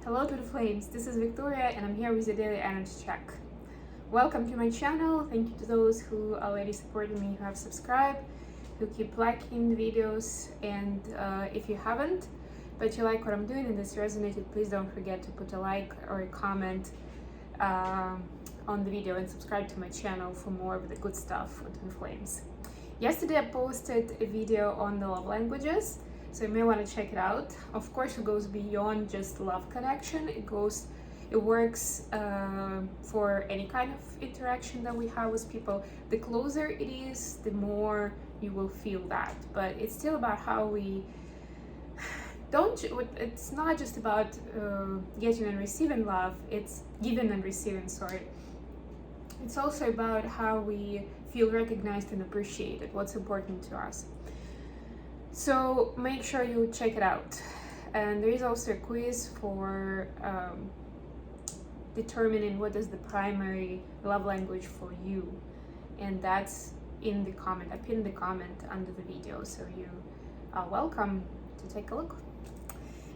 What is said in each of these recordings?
Hello Twinflames, this is Victoria and I'm here with your daily energy check. Welcome to my channel. Thank you to those who already supported me, who have subscribed, who keep liking the videos, and if you haven't, but you like what I'm doing and this resonated, please don't forget to put a like or a comment on the video and subscribe to my channel for more of the good stuff on Twinflames. Yesterday I posted a video on the love languages, so you may want to check it out. Of course, it goes beyond just love connection. It works for any kind of interaction that we have with people. The closer it is, the more you will feel that. But it's still about how we it's not just about getting and receiving love, it's giving and receiving, sorry. It's also about how we feel recognized and appreciated, what's important to us. So make sure you check it out. And there is also a quiz for determining what is the primary love language for you. And that's in the comment. I pinned the comment under the video, so you are welcome to take a look.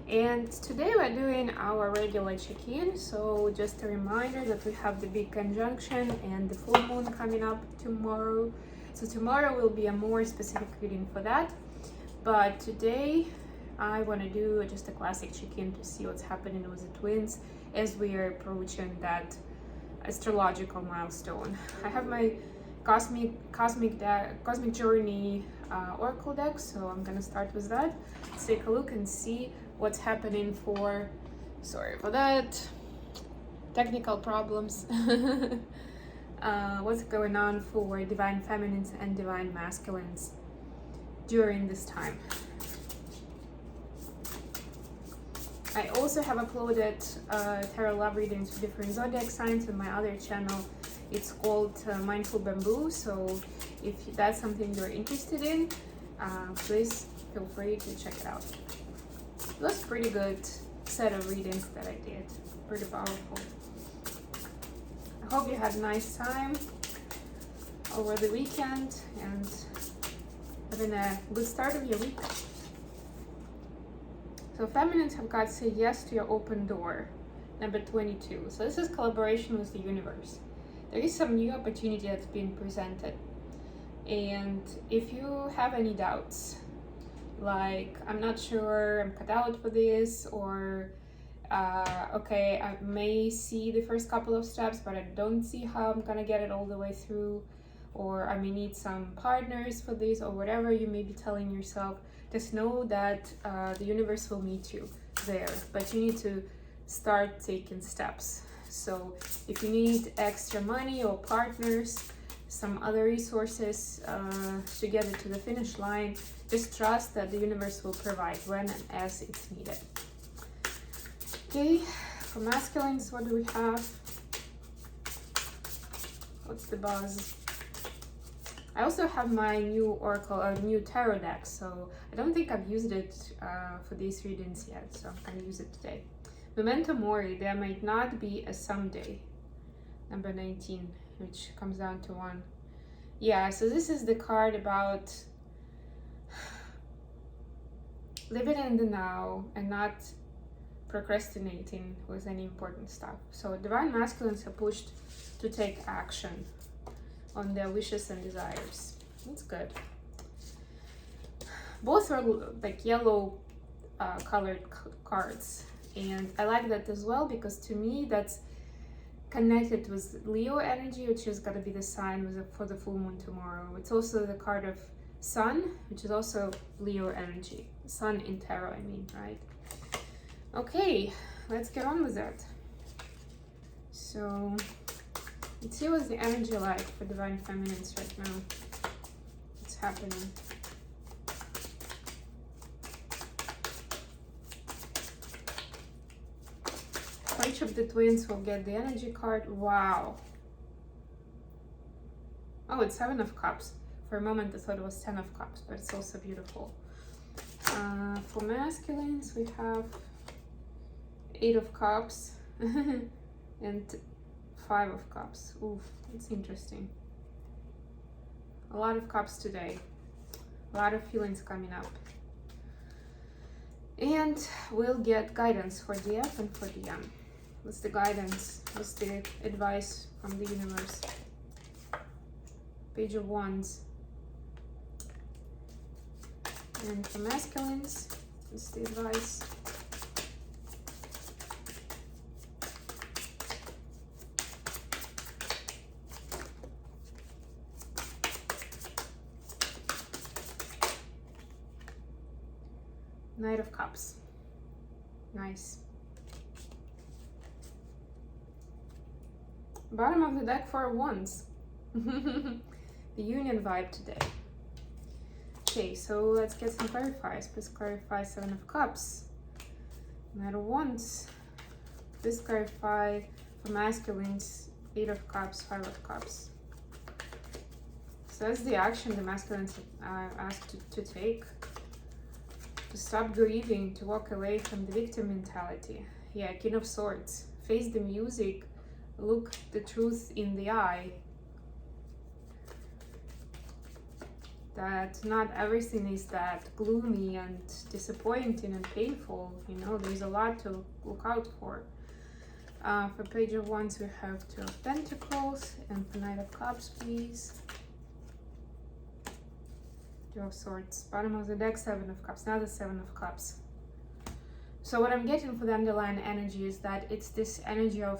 And today we're doing our regular check-in. So just a reminder that we have the big conjunction and the full moon coming up tomorrow. So tomorrow will be a more specific reading for that. But today I want to do just a classic check-in to see what's happening with the twins as we are approaching that astrological milestone. I have my cosmic journey oracle deck, so I'm gonna start with that. Let's take a look and see what's happening for, sorry for that, technical problems. What's going on for divine feminines and divine masculines during this time. I also have uploaded tarot love readings for different zodiac signs on my other channel. It's called Mindful Bamboo, so if that's something you're interested in, please feel free to check it out. It was a pretty good set of readings that I did, pretty powerful. I hope you had a nice time over the weekend and having a good start of your week. So feminines have got say yes to your open door, number 22. So this is collaboration with the universe. There is some new opportunity that's being presented. And if you have any doubts, like I'm not sure I'm cut out for this, or okay, I may see the first couple of steps, but I don't see how I'm gonna get it all the way through, or I may need some partners for this, or whatever you may be telling yourself, just know that the universe will meet you there, but you need to start taking steps. So if you need extra money or partners, some other resources to get it to the finish line, just trust that the universe will provide when and as it's needed. Okay, for masculines, what do we have? What's the buzz? I also have my new oracle, new tarot deck, so I don't think I've used it for these readings yet, so I'm gonna use it today. Memento Mori, there might not be a someday, number 19, which comes down to 1. Yeah, so this is the card about living in the now and not procrastinating with any important stuff. So divine masculines are pushed to take action on their wishes and desires. That's good. Both are like yellow colored cards, and I like that as well because to me that's connected with Leo energy, which is going to be the sign for the full moon tomorrow. It's also the card of Sun, which is also Leo energy. Sun in tarot, I mean, right? Okay, let's get on with that. So let's see what's the energy like for divine feminines right now. What's happening? For each of the twins will get the energy card. Wow. Oh, it's 7 of Cups. For a moment I thought it was 10 of Cups, but it's also beautiful. For masculines we have 8 of Cups and 5 of Cups. Oof, it's interesting. A lot of cups today. A lot of feelings coming up. And we'll get guidance for the F and for the M. What's the guidance? What's the advice from the universe? Page of Wands. And for masculines, what's the advice? Knight of Cups. Nice. Bottom of the deck for Wands. The union vibe today. Okay, so let's get some clarifiers. Please clarify Seven of Cups. Knight of Wands. Please clarify for masculines. Eight of Cups, Five of Cups. So that's the action the masculines are asked to take. To stop grieving, to walk away from the victim mentality. Yeah, King of Swords. Face the music, look the truth in the eye. That not everything is that gloomy and disappointing and painful. You know, there's a lot to look out for. For Page of Wands, we have Two of Pentacles, and for Knight of Cups, please. Two of Swords. Bottom of the deck, Seven of Cups. Now the Seven of Cups. So what I'm getting for the underlying energy is that it's this energy of,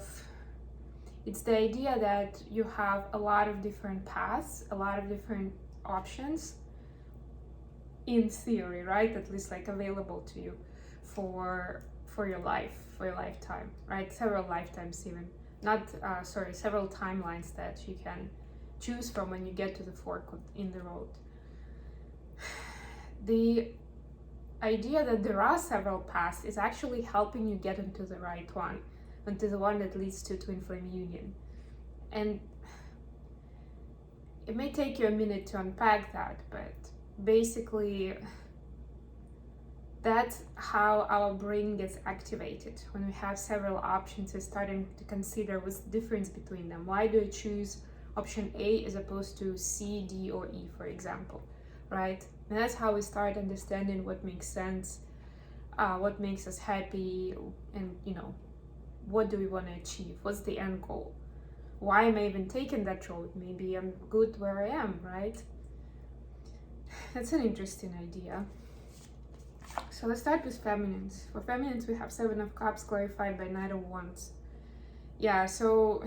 it's the idea that you have a lot of different paths, a lot of different options in theory, right? At least like available to you for your life, for your lifetime, right? Several lifetimes even. Not, several timelines that you can choose from when you get to the fork in the road. The idea that there are several paths is actually helping you get into the right one, into the one that leads to twin flame union. And it may take you a minute to unpack that, but basically that's how our brain gets activated. When we have several options, we're starting to consider what's the difference between them. Why do I choose option A as opposed to C, D, or E, for example, right? And that's how we start understanding what makes sense, what makes us happy, and you know, what do we want to achieve? What's the end goal? Why am I even taking that road? Maybe I'm good where I am, right? That's an interesting idea. So let's start with feminines. For feminines, we have Seven of Cups clarified by Knight of Wands. Yeah, so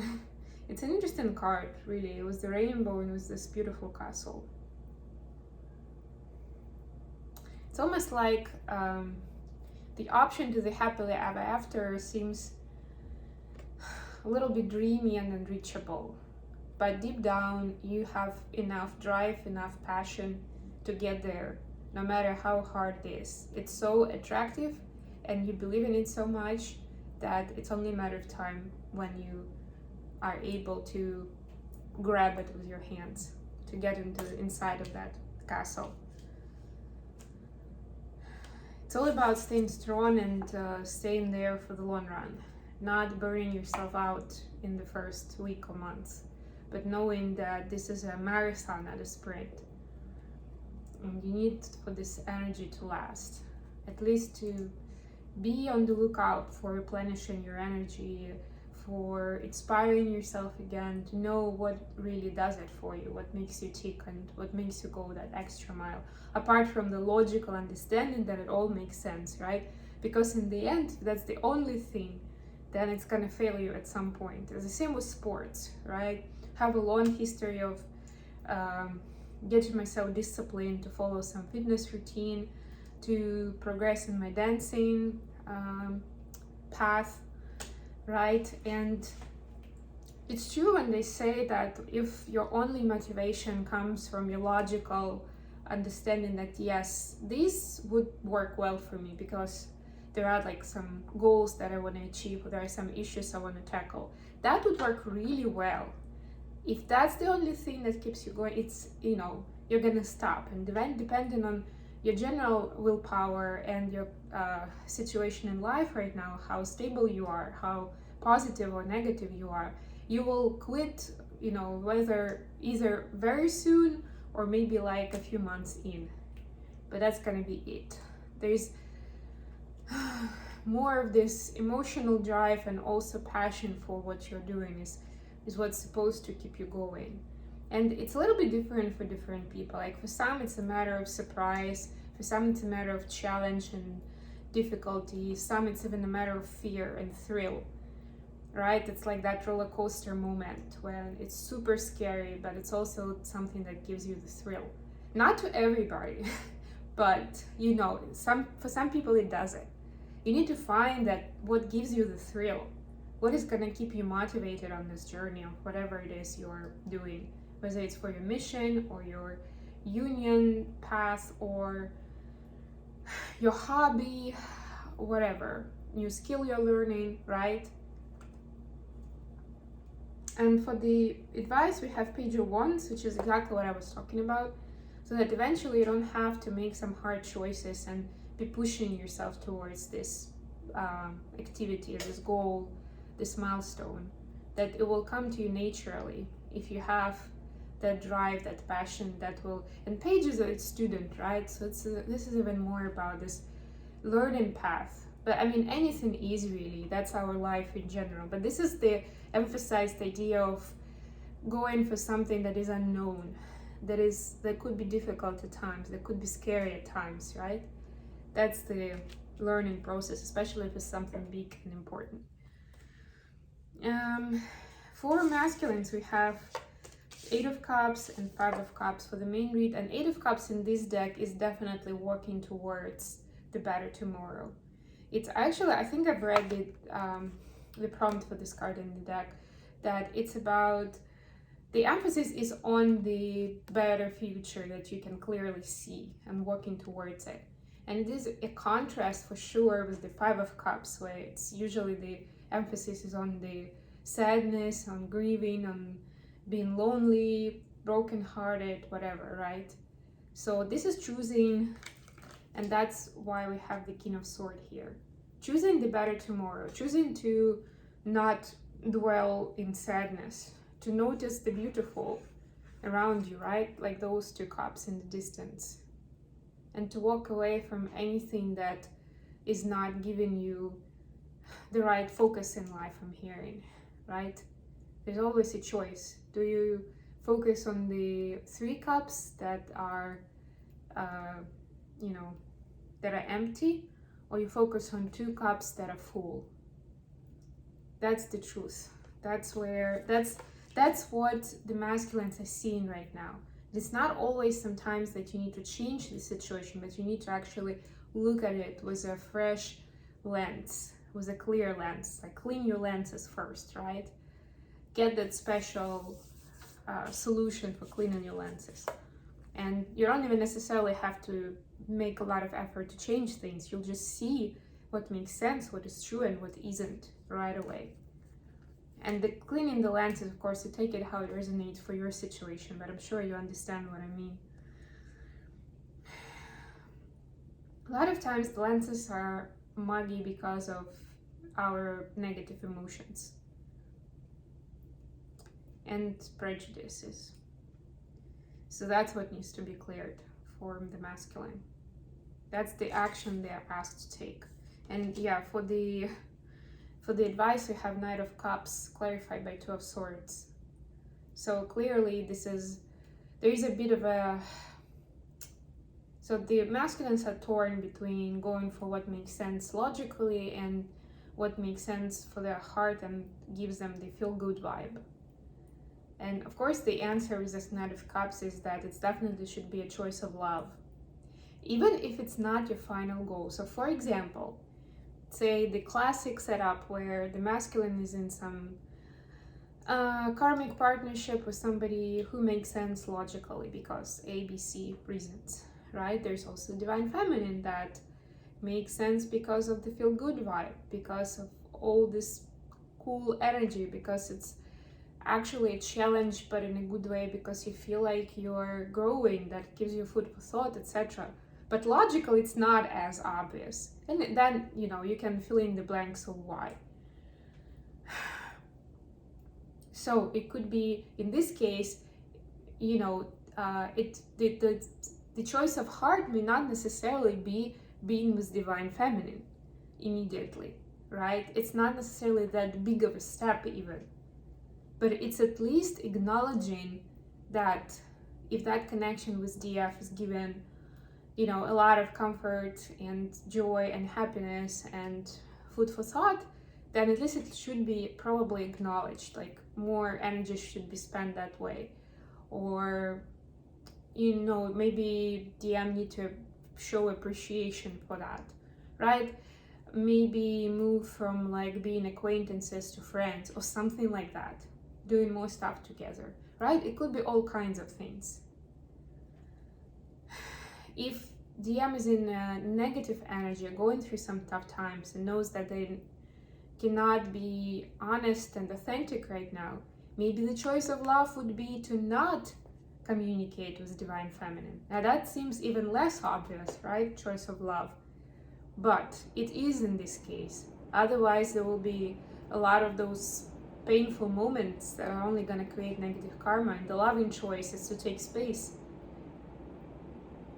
it's an interesting card, really. It was the rainbow and it was this beautiful castle. It's almost like the option to the happily ever after seems a little bit dreamy and unreachable. But deep down, you have enough drive, enough passion to get there, no matter how hard it is. It's so attractive and you believe in it so much that it's only a matter of time when you are able to grab it with your hands, to get into the inside of that castle. It's all about staying strong and staying there for the long run, not burning yourself out in the first week or months, but knowing that this is a marathon, not a sprint. And you need for this energy to last, at least to be on the lookout for replenishing your energy, for inspiring yourself again, to know what really does it for you, what makes you tick and what makes you go that extra mile, apart from the logical understanding that it all makes sense, right? Because in the end, if that's the only thing, then it's gonna fail you at some point. It's the same with sports, right? Have a long history of getting myself disciplined to follow some fitness routine, to progress in my dancing path, right? And it's true when they say that if your only motivation comes from your logical understanding that yes, this would work well for me because there are like some goals that I want to achieve, or there are some issues I want to tackle, that would work really well. If that's the only thing that keeps you going, it's, you know, you're gonna stop. And depending on your general willpower and your situation in life right now, how stable you are, how positive or negative you are, you will quit, you know, whether either very soon or maybe like a few months in. But that's gonna be it. There's more of this emotional drive and also passion for what you're doing is what's supposed to keep you going. And it's a little bit different for different people. Like for some, it's a matter of surprise. For some, it's a matter of challenge and difficulty. Some, it's even a matter of fear and thrill, right? It's like that roller coaster moment when it's super scary, but it's also something that gives you the thrill. Not to everybody, but you know, for some people it does it. You need to find that what gives you the thrill, what is going to keep you motivated on this journey of whatever it is you're doing, whether it's for your mission or your union path or your hobby, whatever, new skill you're learning, right? And for the advice, we have page 1, which is exactly what I was talking about, so that eventually you don't have to make some hard choices and be pushing yourself towards this activity, this goal, this milestone, that it will come to you naturally if you have that drive, that passion, that will. And Paige is a student, right? So this is even more about this learning path. But I mean, anything is really, that's our life in general. But this is the emphasized idea of going for something that is unknown, that could be difficult at times, that could be scary at times, right? That's the learning process, especially if it's something big and important. For masculines, we have 8 of Cups and 5 of Cups for the main read, and 8 of Cups in this deck is definitely working towards the better tomorrow. It's actually, I think I've read the prompt for this card in the deck, that it's about, the emphasis is on the better future that you can clearly see and working towards it. And it is a contrast for sure with the 5 of Cups, where it's usually the emphasis is on the sadness, on grieving, on being lonely, brokenhearted, whatever, right? So this is choosing, and that's why we have the King of Swords here. Choosing the better tomorrow, choosing to not dwell in sadness, to notice the beautiful around you, right? Like those 2 cups in the distance. And to walk away from anything that is not giving you the right focus in life, I'm hearing, right? There's always a choice. Do you focus on the 3 cups that are, that are empty, or you focus on 2 cups that are full? That's the truth. That's what the masculines are seeing right now. It's not always sometimes that you need to change the situation, but you need to actually look at it with a fresh lens, with a clear lens. Like clean your lenses first, right? Get that special solution for cleaning your lenses. And you don't even necessarily have to make a lot of effort to change things. You'll just see what makes sense, what is true and what isn't right away. And the cleaning the lenses, of course, you take it how it resonates for your situation, but I'm sure you understand what I mean. A lot of times the lenses are muggy because of our negative emotions and prejudices. So that's what needs to be cleared for the masculine. That's the action they're asked to take. And yeah, for the advice, we have Knight of Cups clarified by 2 of Swords. So clearly there is a bit of a, so the masculines are torn between going for what makes sense logically and what makes sense for their heart and gives them the feel-good vibe. And of course the answer with this Knight of Cups is that it definitely should be a choice of love, even if it's not your final goal. So for example, say the classic setup where the masculine is in some karmic partnership with somebody who makes sense logically because ABC reasons, right? There's also divine feminine that makes sense because of the feel-good vibe, because of all this cool energy, because it's actually a challenge but in a good way, because you feel like you're growing, that gives you food for thought, etc. But logically it's not as obvious, and then you can fill in the blanks of why. So it could be, in this case, the choice of heart may not necessarily be being with divine feminine. immediately, right? It's not necessarily that big of a step even, but it's at least acknowledging that if that connection with DF is given, a lot of comfort and joy and happiness and food for thought, then at least it should be probably acknowledged, like more energy should be spent that way. Or, maybe DM need to show appreciation for that, right? Maybe move from like being acquaintances to friends or something like that, doing more stuff together, right? It could be all kinds of things. If DM is in a negative energy, going through some tough times, and knows that they cannot be honest and authentic right now, maybe the choice of love would be to not communicate with Divine Feminine. Now that seems even less obvious, right? Choice of love. But it is in this case. Otherwise, there will be a lot of those painful moments that are only going to create negative karma. And the loving choice is to take space,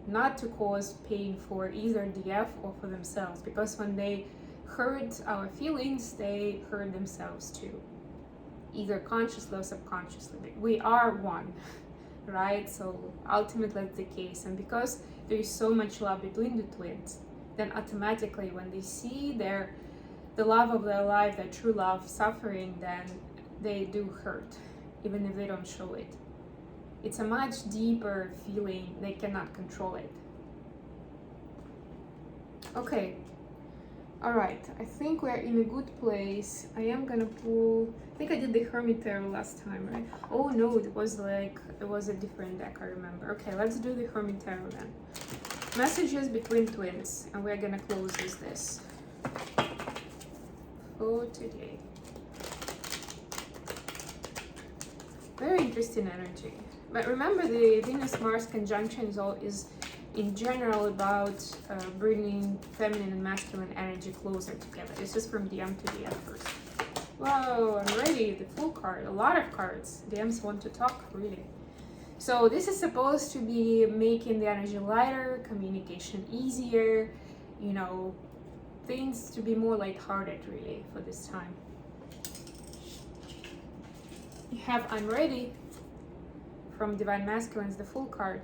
not to cause pain for either DF or for themselves, because when they hurt our feelings, they hurt themselves too, either consciously or subconsciously. We are one, right? So ultimately that's the case. And because there is so much love between the twins, then automatically when they see the love of their life, their true love, suffering, then they do hurt, even if they don't show it. It's a much deeper feeling, they cannot control it. Okay, all right, I think we're in a good place. I am gonna pull, I think I did the Hermit Tarot last time, right? Oh no, it was a different deck, I remember. Okay, let's do the Hermit Tarot then. Messages between twins, and we're gonna close with this for today. Very interesting energy. But remember, the Venus-Mars conjunction is in general about bringing feminine and masculine energy closer together. This is from DM to DM first. Whoa, I'm ready. The full card. A lot of cards. DMs want to talk, really. So this is supposed to be making the energy lighter, communication easier, things to be more lighthearted, really, for this time. You have I'm ready. From Divine Masculines, the full card.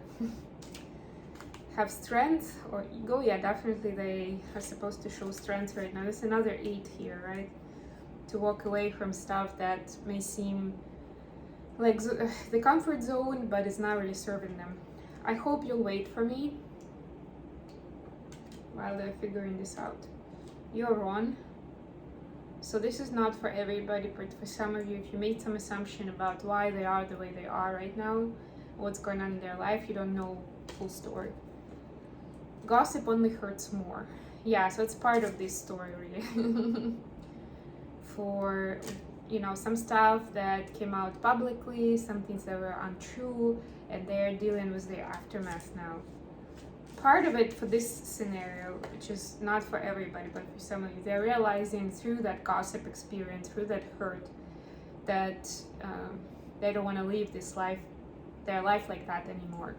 Have strength or ego. Yeah, definitely they are supposed to show strength right now. There's another 8 here, right? To walk away from stuff that may seem like the comfort zone, but it's not really serving them. I hope you'll wait for me while they're figuring this out. You're on. So this is not for everybody, but for some of you, if you made some assumption about why they are the way they are right now, what's going on in their life, you don't know full story. Gossip only hurts more. Yeah, so it's part of this story, really. For, some stuff that came out publicly, some things that were untrue, and they're dealing with the aftermath now. Part of it for this scenario, which is not for everybody, but for some of you, they're realizing through that gossip experience, through that hurt, that they don't want to live their life like that anymore,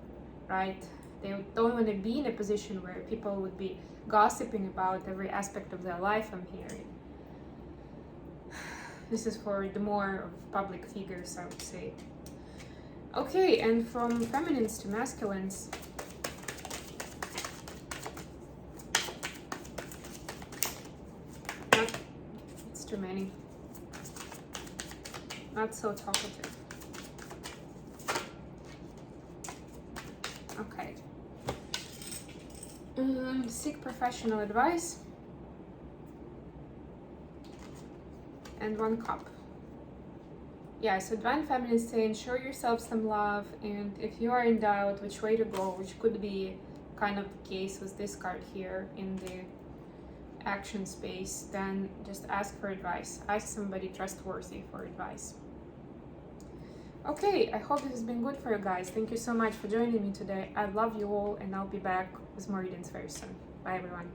right? They don't want to be in a position where people would be gossiping about every aspect of their life, I'm hearing. This is for the more of public figures, I would say. Okay, and from feminines to masculines, it's too many. Not so talkative. Okay. Seek professional advice. And 1 cup. Yeah, so Divine Feminine is saying show yourself some love, and if you are in doubt which way to go, which could be kind of the case with this card here in the action space, then just ask for advice. Ask somebody trustworthy for advice. Okay, I hope this has been good for you guys. Thank you so much for joining me today. I love you all, and I'll be back with more readings very soon. Bye, everyone.